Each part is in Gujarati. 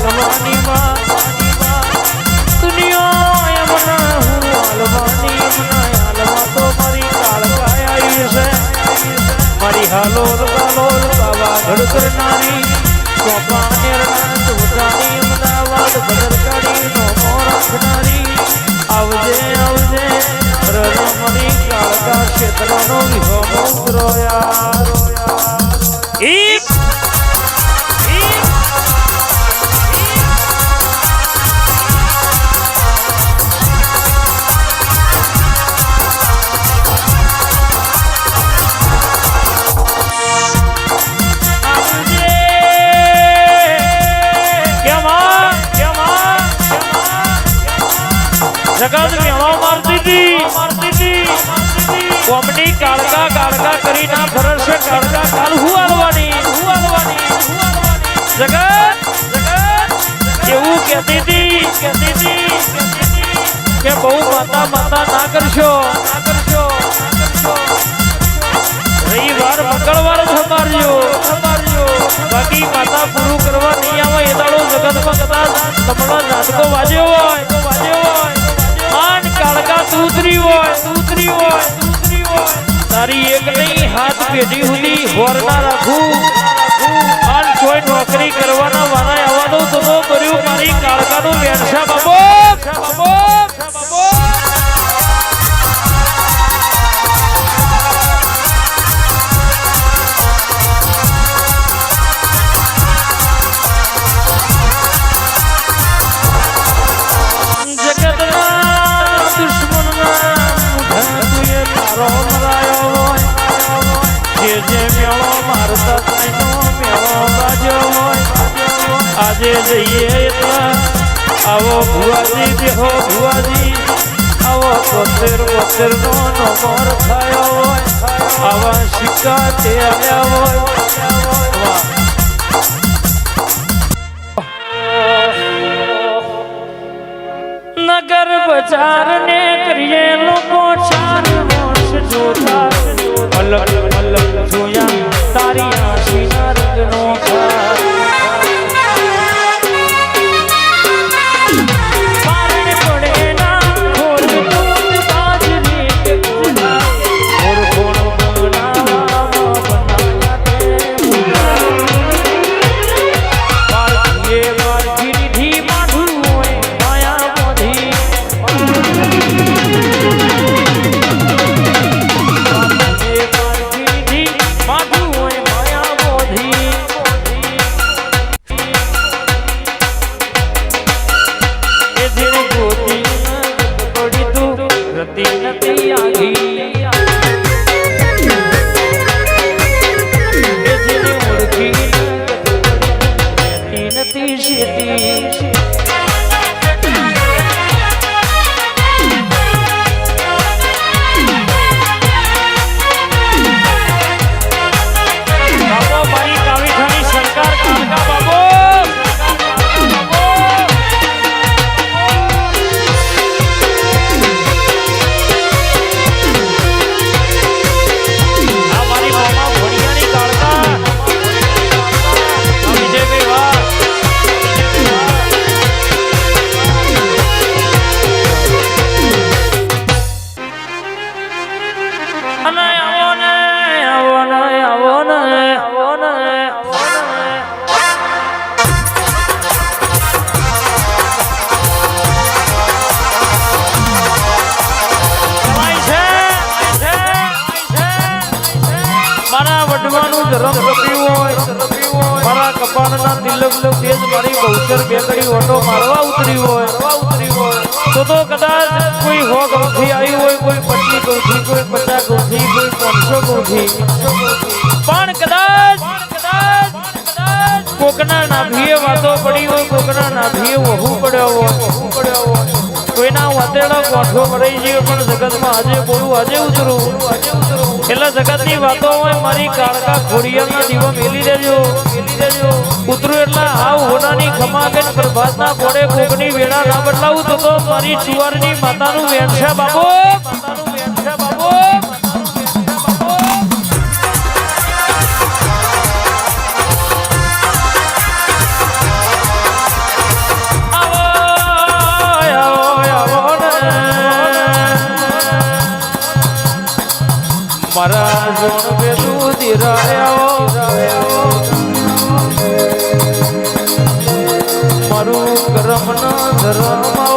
હાલવાની માં દુનિયા એમના હું હાલવાની એમના હાલવા તો મારી કાળકાય આવી છે મારી હાલોલ કાલોલ બાબા ઘડ કરનારી ચોપા નેરના ચોટાની અમદાવાદ ભદરકાળી નો રાખનારી આવજે આવજે રણમણી કાળકા ક્ષેત્રનો વિહોમો ઉતરોયા જગત મેળો મારતી હતી કોમની કાળકા કાળકા કરી ના ફરશે કાળકા કાલ હું હાલવાની જગત એવું કહેતી હતી કે બહુ માતા માતા ના કરશો રવિવાર મંગળવાર જ સંભાળજો બાકી માતા પૂરું કરવા નહીં આવે એ દાડો જગતમાં કદાચ તમારા નાટકો વાજ્યો હોય કાળકા તૂતરી હોય તારી એક નહીં હાથ પેઢી સુધી હોર ના રાખું આન કોઈ નોકરી કરવાના વાના આવવા દઉં તો કર્યું મારી કાળકાનું વેણસા બાબો આજે જઈએ આવો ભુવાજી દેહો ભુવાજી આવો 72 નો નંબર થયો હોય આવા સિક્કા તે આવ્યા હોય નગર બજાર ને કરીએ લોકો ચાર વર્ષ જોતા અલગ જોયા તારી આશીના રંગનો ધરમ રપ્યું હોય મારા કપાળના તિલક તેજ મારી બહુચર બેકડી ઓટો મારવા ઉતરી હોય તો કદાચ કોઈ 100 ગૌથી આવી હોય કોઈ 25 ગૌથી કોઈ 50 ગૌથી કોઈ 500 ગૌથી પણ કદાચ કોકના નાભીએ વાતો પડી હોય કોકના નાભીએ વહુ પડ્યો હોય કોઈના વાતેડા કોઠો મરાઈ ગયો પણ જગતમાં આજે બોલું આજે ઉતરું એટલે જગતની વાતો હોય મારી કાળકા ખોડિયાના દીવા મેલી દેજો ઉતરું એટલે હાવ હોનાની ખમા કે પ્રભાતના કોડે કોકની વેળા ના બદલાવું તો મારી ચુવારની માતાનું વેણછા બાબો મારા જોણ બેદું ધીરાયો મારું કરમ ના ધરમાવો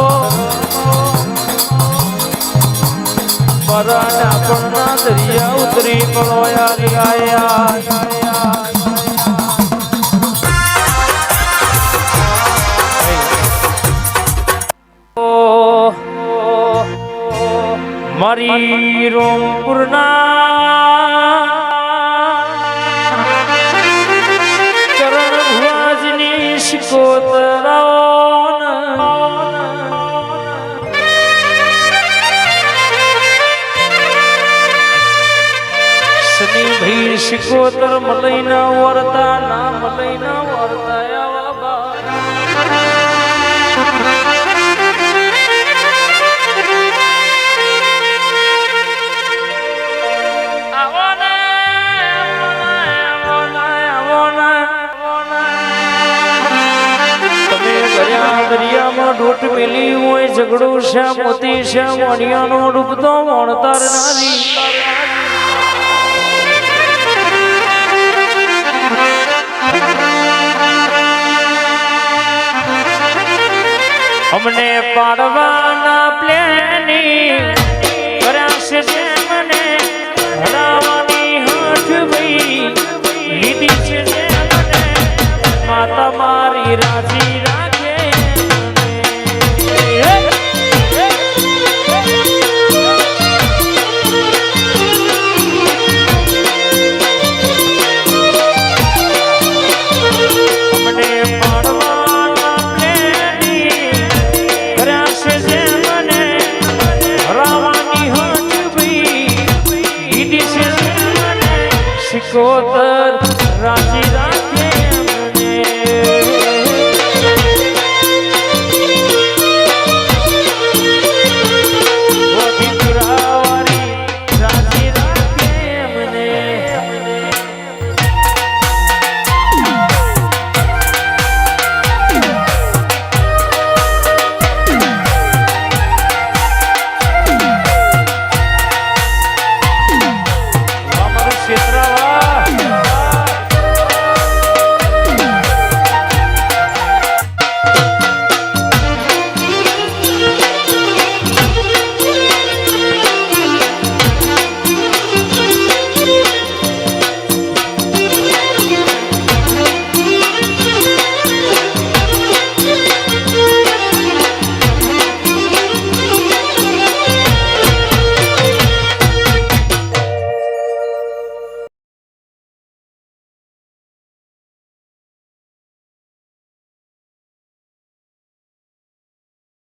મારા ડાપણ ના દરિયા ઉતરી પળોયા આયા મારી રોમપુરના ચરણ ભુવાજની શિકોતરાઓ શનિ ભાઈ શિકોતર મલઈના વરતા ના મલઈના વરતા દરિયામાં ડોટ મેલી હોય ઝઘડો શ્યા મોતી શ્યા મોણિયાનો ડૂબતો વણતાર નારી અમને પાડવાના પ્લેની કર્યા છે મને હરાવાની હાથ ભાઈ લીધી છે મને માતા મારી રાજી